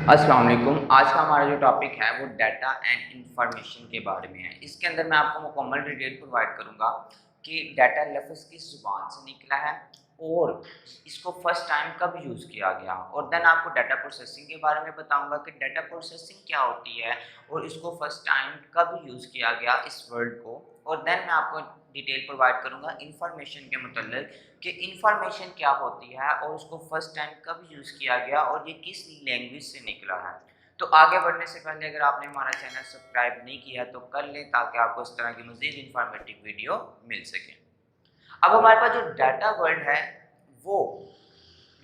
अस्सलाम वालेकुम। आज का हमारा जो टॉपिक है वो डाटा एंड इंफॉर्मेशन के बारे में है। इसके अंदर मैं आपको मुकम्मल डिटेल प्रोवाइड करूंगा कि डाटा लफ्ज़ किस ज़ुबान से निकला है और इसको फर्स्ट टाइम कब यूज़ किया गया, और देन आपको डाटा प्रोसेसिंग के बारे में बताऊंगा कि डाटा प्रोसेसिंग क्या होती है और इसको फर्स्ट टाइम कब यूज़ किया गया इस वर्ड को। और देन मैं आपको डिटेल प्रोवाइड करूंगा इंफॉर्मेशन के मतलब कि इंफॉर्मेशन क्या होती है और उसको फर्स्ट टाइम कब यूज़ किया गया और ये किस लैंग्वेज से निकला है। तो आगे बढ़ने से पहले अगर आपने हमारा चैनल सब्सक्राइब नहीं किया तो कर लें ताकि आपको इस तरह की मज़ीद इंफॉर्मेटिव वीडियो मिल सके। अब हमारे पास जो डाटा वर्ड है वो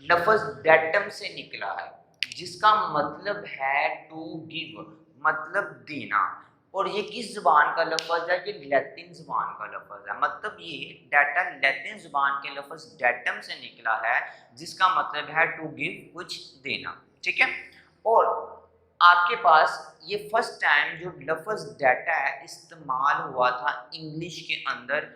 लफ्ज़ डेटम से निकला है, जिसका मतलब है टू गिव, मतलब देना। और ये किस ज़ुबान का लफ्ज़ है? ये लैटिन ज़ुबान का लफ्ज़ है। मतलब ये डाटा लैटिन ज़ुबान के लफ्ज़ डेटम से निकला है, जिसका मतलब है टू गिव, कुछ देना। ठीक है। और आपके पास ये फर्स्ट टाइम जो लफ्ज़ डाटा है इस्तेमाल हुआ था इंग्लिश के अंदर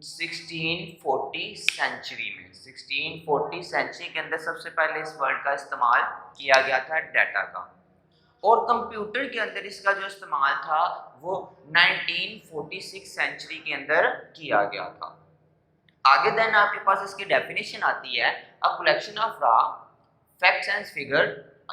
1640 सेंचुरी में। 1640 सेंचुरी के अंदर सबसे पहले इस वर्ड का इस्तेमाल किया गया था डाटा का। और कंप्यूटर के अंदर इसका जो इस्तेमाल था वो 1946 सेंचुरी के अंदर किया गया था। आगे देन आपके पास इसकी डेफिनेशन आती है, a collection of raw facts and figure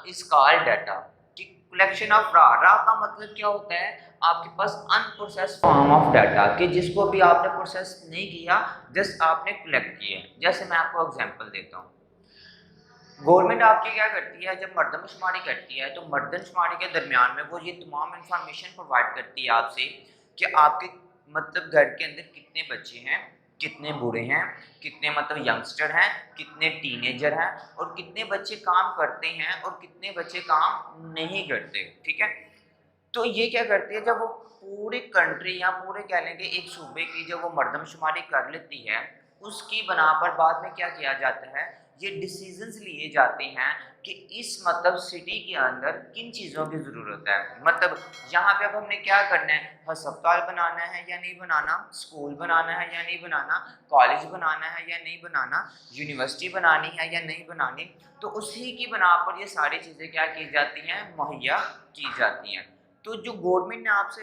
is called data. कि कलेक्शन ऑफ रॉ का मतलब क्या होता है? आपके पास अनप्रोसेस्ड फॉर्म ऑफ डाटा, कि जिसको भी आपने प्रोसेस नहीं किया, जस्ट आपने कलेक्ट किया। जैसे मैं आपको एग्जांपल देता हूँ। गवर्नमेंट आपकी क्या करती है, जब मर्दमशुमारी करती है तो मर्दमशुमारी के दरमियान में वो ये तमाम इंफॉर्मेशन प्रोवाइड करती है आपसे कि आपके मतलब घर के अंदर कितने बच्चे हैं, कितने बूढ़े हैं, कितने मतलब यंगस्टर हैं, कितने टीनेजर हैं, और कितने बच्चे काम करते हैं और कितने बच्चे काम नहीं करते। ठीक है। तो ये क्या करती है, जब वो पूरी कंट्री या पूरे कह लेंगे एक सूबे की जब वो मर्दमशुमारी कर लेती है, उसकी बना पर बाद में क्या किया जाता है, ये डिसीजंस लिए जाते हैं कि इस मतलब सिटी के अंदर किन चीज़ों की ज़रूरत है। मतलब यहाँ पे अब हमने क्या करना है, अस्पताल बनाना है या नहीं बनाना, स्कूल बनाना है या नहीं बनाना, कॉलेज बनाना है या नहीं बनाना, यूनिवर्सिटी बनानी है या नहीं बनानी। तो उसी की बना पर ये सारी चीज़ें क्या की जाती हैं, मुहैया की जाती हैं। तो जो गवर्नमेंट ने आपसे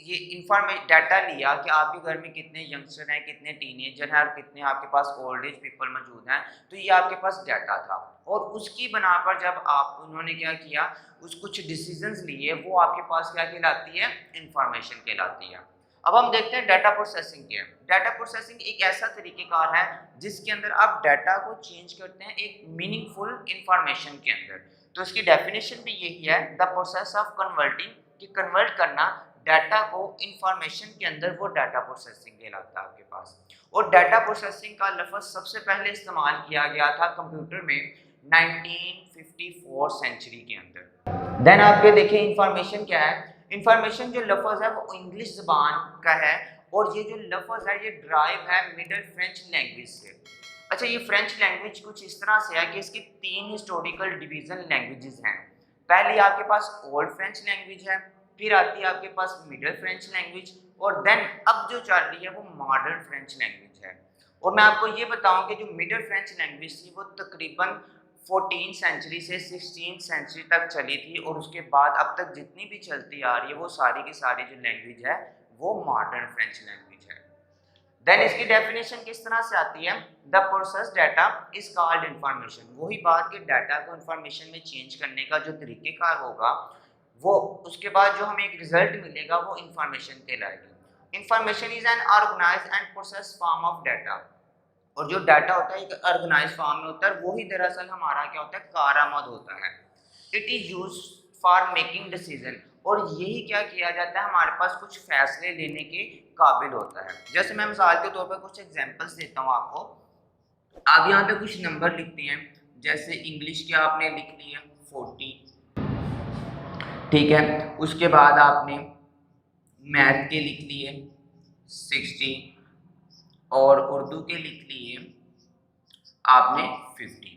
ये इंफॉर्मेशन डाटा लिया कि आपके घर में कितने यंगस्टर हैं, कितने टीनेजर हैं और कितने आपके पास ओल्ड एज पीपल मौजूद हैं, तो ये आपके पास डाटा था। और उसकी बना पर जब आप उन्होंने क्या किया, उस कुछ डिसीजंस लिए, वो आपके पास क्या कहलाती है, इंफॉर्मेशन कहलाती है। अब हम देखते हैं डाटा प्रोसेसिंग क्या है। डाटा प्रोसेसिंग एक ऐसा तरीकेकार है जिसके अंदर आप डाटा को चेंज करते हैं एक मीनिंगफुल इंफॉर्मेशन के अंदर। तो इसकी डेफिनेशन भी यही है, द प्रोसेस ऑफ कन्वर्टिंग, कि कन्वर्ट करना डाटा को इंफॉर्मेशन के अंदर, वो डाटा प्रोसेसिंग कहलाता है आपके पास। और डाटा प्रोसेसिंग का लफ्ज़ सबसे पहले इस्तेमाल किया गया था कंप्यूटर में 1954 सेंचुरी के अंदर। देन आपके देखिए इंफॉर्मेशन क्या है। इंफॉर्मेशन जो लफ्ज़ है वो इंग्लिश ज़बान का है, और ये जो लफ्ज़ है ये ड्राइव है मिडल फ्रेंच लैंग्वेज से। अच्छा, ये फ्रेंच लैंग्वेज कुछ इस तरह से है कि इसकी 3 हिस्टोरिकल डिवीजन लैंग्वेजेस हैं। पहली आपके पास ओल्ड फ्रेंच लैंग्वेज है, फिर आती है आपके पास मिडल फ्रेंच लैंग्वेज, और देन अब जो चल रही है वो मॉडर्न फ्रेंच लैंग्वेज है। और मैं आपको ये बताऊं कि जो मिडल फ्रेंच लैंग्वेज थी वो तकरीबन 14 सेंचुरी से 16 सेंचुरी तक चली थी, और उसके बाद अब तक जितनी भी चलती आ रही है वो सारी की सारी जो लैंग्वेज है वो मॉडर्न फ्रेंच लैंग्वेज है। देन इसकी डेफिनेशन किस तरह से आती है, the process data is called information. वही बात कि डाटा को इंफॉर्मेशन में चेंज करने का जो तरीकेकार होगा, वो उसके बाद जो हमें एक रिजल्ट मिलेगा वो इंफॉर्मेशन कहलाएगी। Information is an organised and process form of data. और जो डाटा होता है एक ऑर्गेनाइज फॉर्म में होता है, वही दरअसल हमारा क्या होता है, कारामद होता है। It is use for making decision. और यही क्या किया जाता है, हमारे पास कुछ फैसले लेने के काबिल होता है। जैसे मैं मिसाल के तौर पर कुछ एग्जांपल्स देता हूँ आपको। आप यहाँ पे कुछ नंबर लिखते हैं, जैसे इंग्लिश के आपने लिख लिया 40, ठीक है। उसके बाद आपने मैथ के लिख लिए 60, और उर्दू के लिख लिए आपने 50।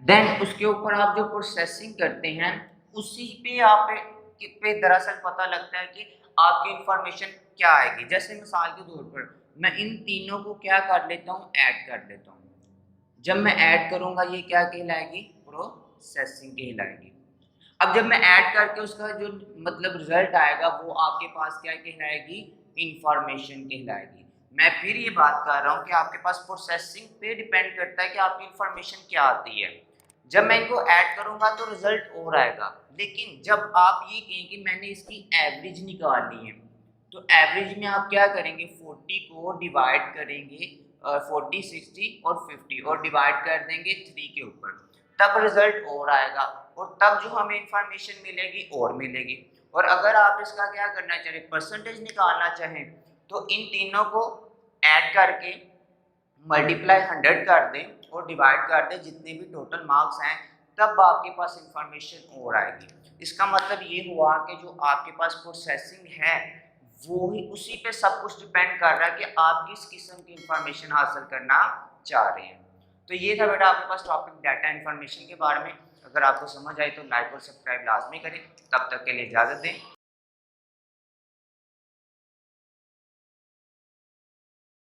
देन उसके ऊपर आप जो प्रोसेसिंग करते हैं उसी पे आप पे दरअसल पता लगता है कि आपकी इंफॉर्मेशन क्या आएगी। जैसे मिसाल के तौर पर मैं इन तीनों को क्या कर लेता हूँ, ऐड कर लेता हूँ। जब मैं ऐड करूँगा ये क्या कहलाएगी, प्रोसेसिंग कहलाएगी। अब जब मैं ऐड करके उसका जो मतलब रिजल्ट आएगा वो आपके पास क्या कहलाएगी, इंफॉर्मेशन कहलाएगी। मैं फिर ये बात कर रहा हूँ कि आपके पास प्रोसेसिंग पे डिपेंड करता है कि आपकी इंफॉर्मेशन क्या आती है। जब मैं इनको ऐड करूँगा तो रिजल्ट और आएगा, लेकिन जब आप ये कहें कि मैंने इसकी एवरेज निकालनी है तो एवरेज में आप क्या करेंगे, 40 को डिवाइड करेंगे 40, 60 और 50 और डिवाइड कर देंगे 3 के ऊपर, तब रिजल्ट और आएगा और तब जो हमें इंफॉर्मेशन मिलेगी और मिलेगी। और अगर आप इसका क्या करना चाहें, परसेंटेज निकालना चाहें, तो इन तीनों को ऐड करके मल्टीप्लाई 100 कर दें और डिवाइड कर दें जितने भी टोटल मार्क्स हैं, तब आपके पास इंफॉर्मेशन और आएगी। इसका मतलब ये हुआ कि जो आपके पास प्रोसेसिंग है वो ही उसी पे सब कुछ डिपेंड कर रहा है कि आप किस किस्म की इंफॉर्मेशन हासिल करना चाह रहे हैं। तो ये था बेटा आपके पास टॉपिक डाटा इंफॉर्मेशन के बारे में। अगर आपको समझ आई तो लाइक और सब्सक्राइब लाजमी करें। तब तक के लिए इजाज़त दें।